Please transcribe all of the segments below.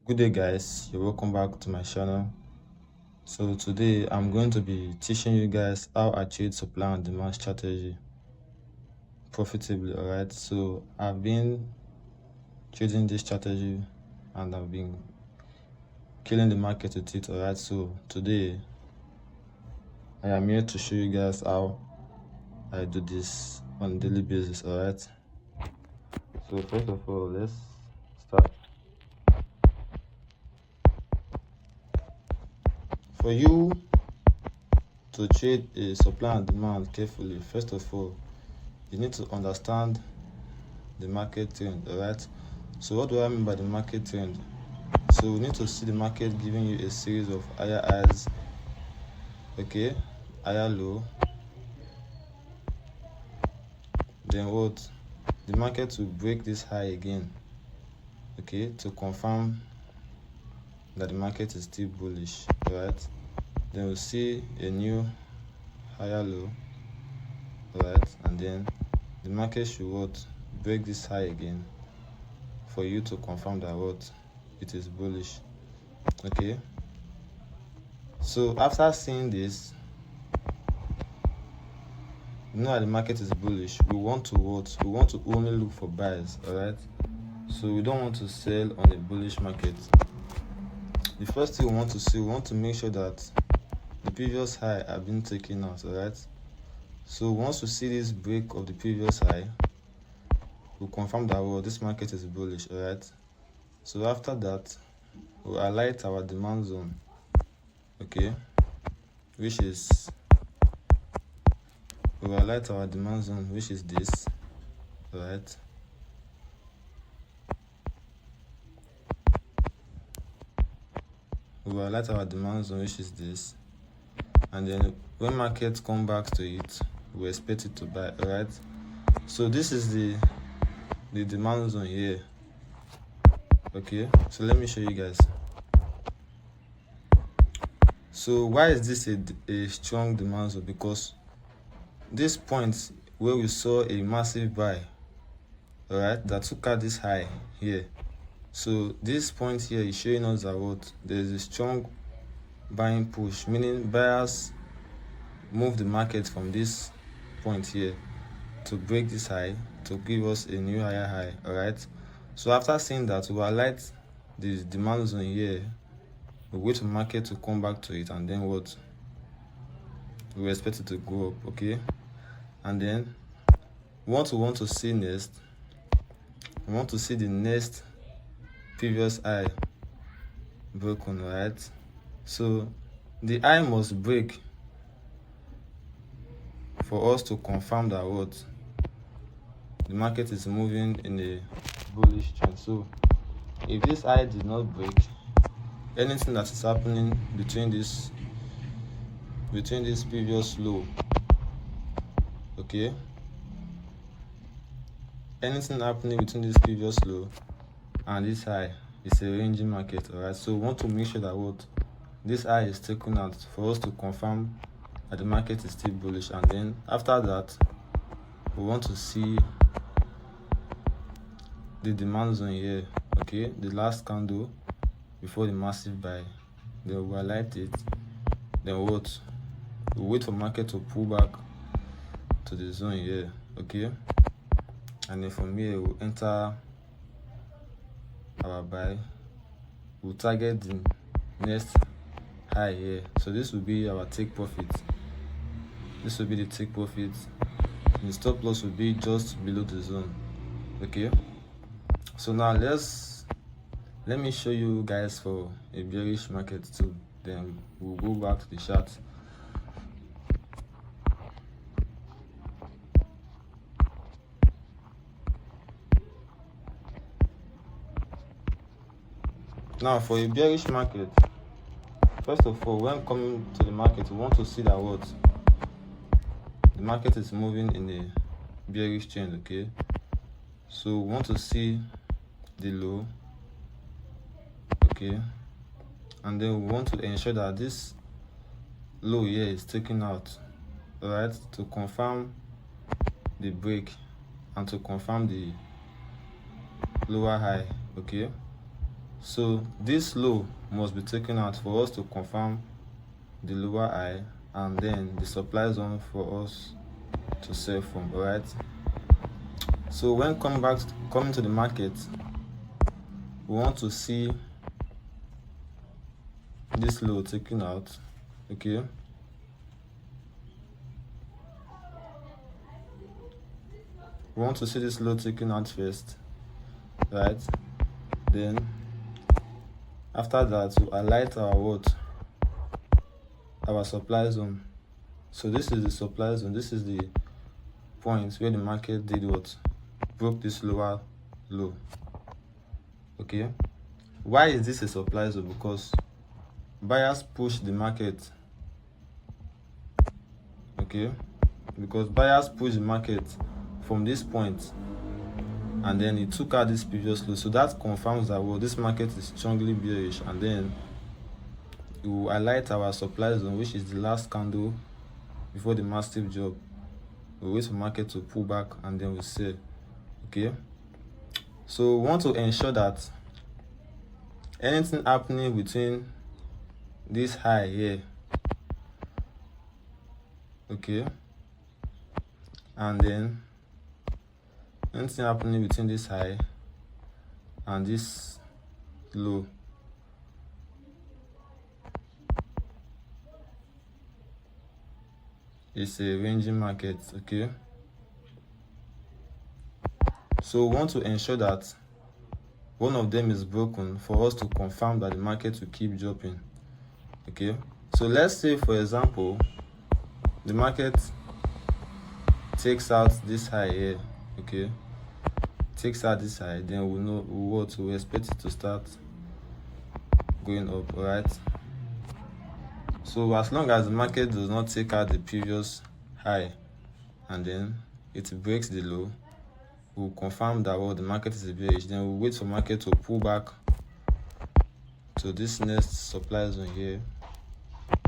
Good day guys, you're welcome back to my channel. So today I'm going to be teaching you guys how I trade supply and demand strategy profitably. Alright, so I've been trading this strategy and I've been killing the market with it. Alright, so today I am here to show you guys how I do this on a daily basis. Alright, so first of all, let's start. For you to trade a supply and demand carefully, first of all, you need to understand the market trend. Alright, so what do I mean by the market trend? So we need to see the market giving you a series of higher highs, okay, higher low, then what, the market will break this high again, okay, to confirm that the market is still bullish. Alright, then we'll see a new higher low. Alright, and then the market should what, break this high again for you to confirm that what, it is bullish. Okay, so after seeing this, you know that the market is bullish, we want to what, we want to only look for buys. Alright, so we don't want to sell on a bullish market. The first thing we want to see, we want to make sure that the previous high have been taken out. Alright, so once we see this break of the previous high, we'll confirm that well, this market is bullish. Alright, so after that, we'll highlight our demand zone, okay, which is, we'll highlight our demand zone, which is this. Alright, we'll highlight our demand zone, which is this, and then when market come back to it, we expect it to buy. Alright, so this is the demand zone here. Okay, so let me show you guys. So why is this a strong demand zone? Because this point where we saw a massive buy, alright, that took out this high here, so this point here is showing us that what, there is a strong buying push, meaning buyers move the market from this point here to break this high to give us a new higher high. Alright, so after seeing that, we highlight the demand zone here, we wait for market to come back to it, and then what, we expect it to go up. Okay, and then what we want to see next, we want to see the next previous high broken. Right, so the high must break for us to confirm that what, the market is moving in a bullish trend. So if this high did not break, anything that is happening between this previous low, okay, anything happening between this previous low and this high is a ranging market. Alright, so we want to make sure that what, this high is taken out for us to confirm that the market is still bullish. And then after that, we want to see the demand zone here, okay, the last candle before the massive buy. Then we'll highlight it, then what, we'll wait for market to pull back to the zone here, okay, and then from here we'll enter our buy. We'll target the next high here, so this will be our take profit. This will be the take profit. The stop loss will be just below the zone. Okay, so now let me show you guys for a bearish market too, then we'll go back to the chart. Now for a bearish market, first of all, when coming to the market, we want to see that what, the market is moving in a bearish trend. Okay, so we want to see the low, okay, and then we want to ensure that this low here is taken out, alright, to confirm the break and to confirm the lower high. Okay, So this low must be taken out for us to confirm the lower high, and then the supply zone for us to sell from. All right, so when coming to the market, we want to see this low taken out. Okay, we want to see this low taken out first, right? Then after that, we highlight our what? Our supply zone. So this is the supply zone. This is the point where the market did what? Broke this lower low. Okay, why is this a supply zone? Because buyers push the market. Okay, because buyers push the market from this point, and then it took out this previous low, so that confirms that, well, this market is strongly bearish. And then we will highlight our supply zone, which is the last candle before the massive drop. We wait for market to pull back, and then we sell. Okay, so we want to ensure that anything happening between this high here, okay, and then anything happening between this high and this low, it's a ranging market. Okay, so we want to ensure that one of them is broken for us to confirm that the market will keep dropping. Okay, so let's say, for example, the market takes out this high here. Okay, takes out this high, then we know what to expect it to start going up. All right, so as long as the market does not take out the previous high and then it breaks the low, we'll confirm that, well, the market is bearish. Then we'll wait for market to pull back to this next supply zone here,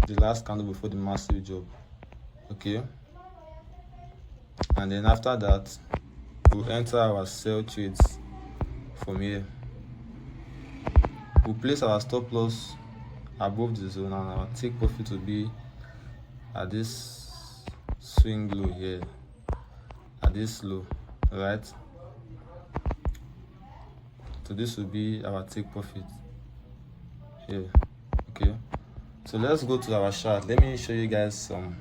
the last candle before the massive drop. Okay, and then after that, we'll enter our sell trades from here. We'll place our stop loss above the zone, and our take profit will be at this swing low here, at this low. All right, so this will be our take profit here. Okay, so let's go to our chart. Let me show you guys some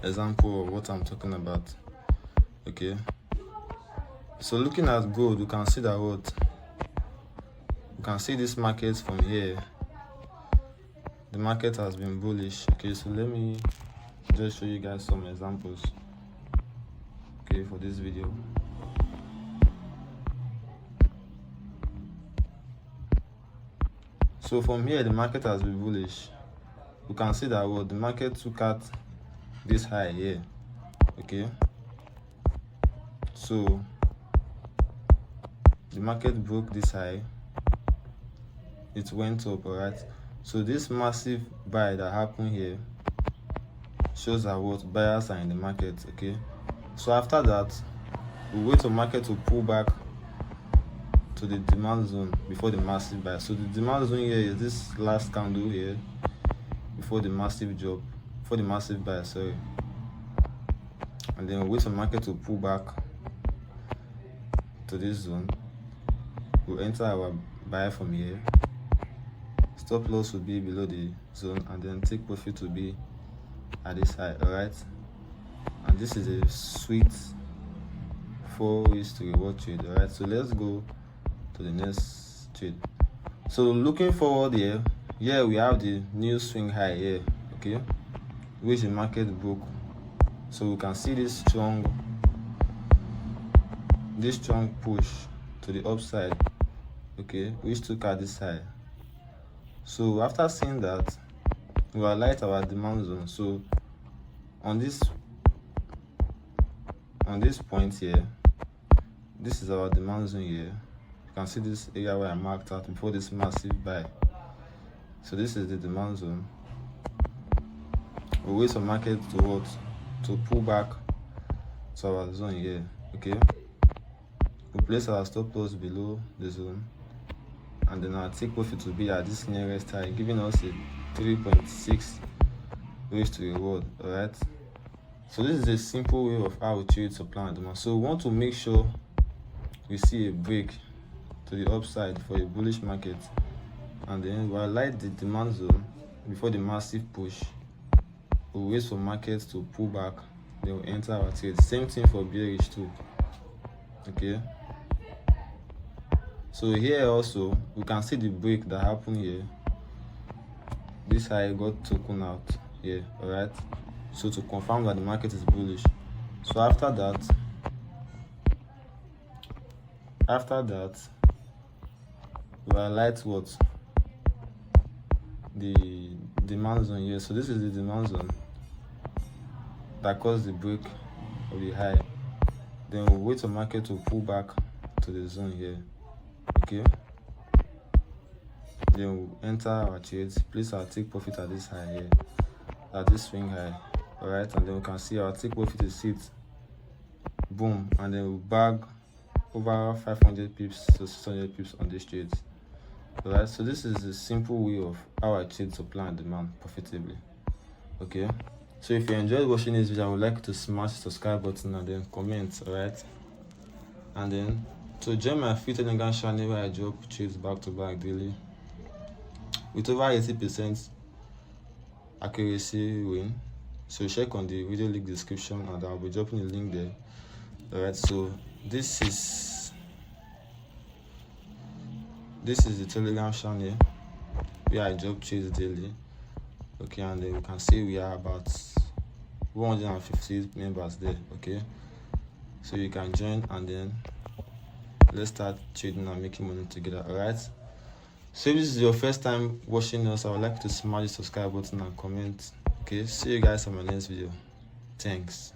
example of what I'm talking about. Okay, so looking at gold, you can see that what you can see this market from here. The market has been bullish. Okay, so let me just show you guys some examples, okay, for this video. So from here, the market has been bullish. You can see that what the market took out this high here. Okay, so the market broke this high, it went up. All right, so this massive buy that happened here shows that what buyers are in the market. Okay, so after that, we wait for market to pull back to the demand zone before the massive buy. So the demand zone here is this last candle here before the massive drop, before the massive buy, sorry. And then we wait for market to pull back to this zone. We'll enter our buy from here. Stop loss will be below the zone, and then take profit will be at this high. All right, and this is a sweet 4 ways to reward trade. All right, so let's go to the next trade. So looking forward here, we have the new swing high here, okay, which the market broke. So we can see this strong push to the upside, okay, which took out this high. So after seeing that, we highlight our demand zone. So on this point here, this is our demand zone here. You can see this area where I marked out before this massive buy. So this is the demand zone. We wait for market to pull back to our zone here. Okay, we place our stop loss below the zone, and then our take profit will be at this nearest high, giving us a 3.6 risk to reward. All right, so this is a simple way of how we trade supply and demand. So we want to make sure we see a break to the upside for a bullish market, and then we'll highlight the demand zone before the massive push. We'll wait for markets to pull back, then we'll enter our trade. Same thing for bearish too. Okay, so here also we can see the break that happened here. This high got taken out here. All right, so to confirm that the market is bullish. So after that we highlight what the demand zone here. So this is the demand zone that caused the break of the high. Then we'll wait for market to pull back to the zone here. Okay, then we'll enter our trades, place our take profit at this high here, at this swing high. All right, and then we can see our take profit is hit, boom, and then we'll bag over 500 pips to 600 pips on these trades. All right, so this is a simple way of how I trade supply and demand profitably. Okay, so if you enjoyed watching this video, I would like you to smash the subscribe button and then comment. All right, and then to join my free Telegram channel where I drop trades back to back daily with over 80% accuracy win. So check on the video link description and I'll be dropping a link there. All right, so this is the Telegram channel where I drop trades daily. Okay, and then you can see we are about 150 members there. Okay, so you can join and then let's start trading and making money together. All right, so if this is your first time watching us, I would like you to smash the subscribe button and comment. Okay, see you guys on my next video. Thanks.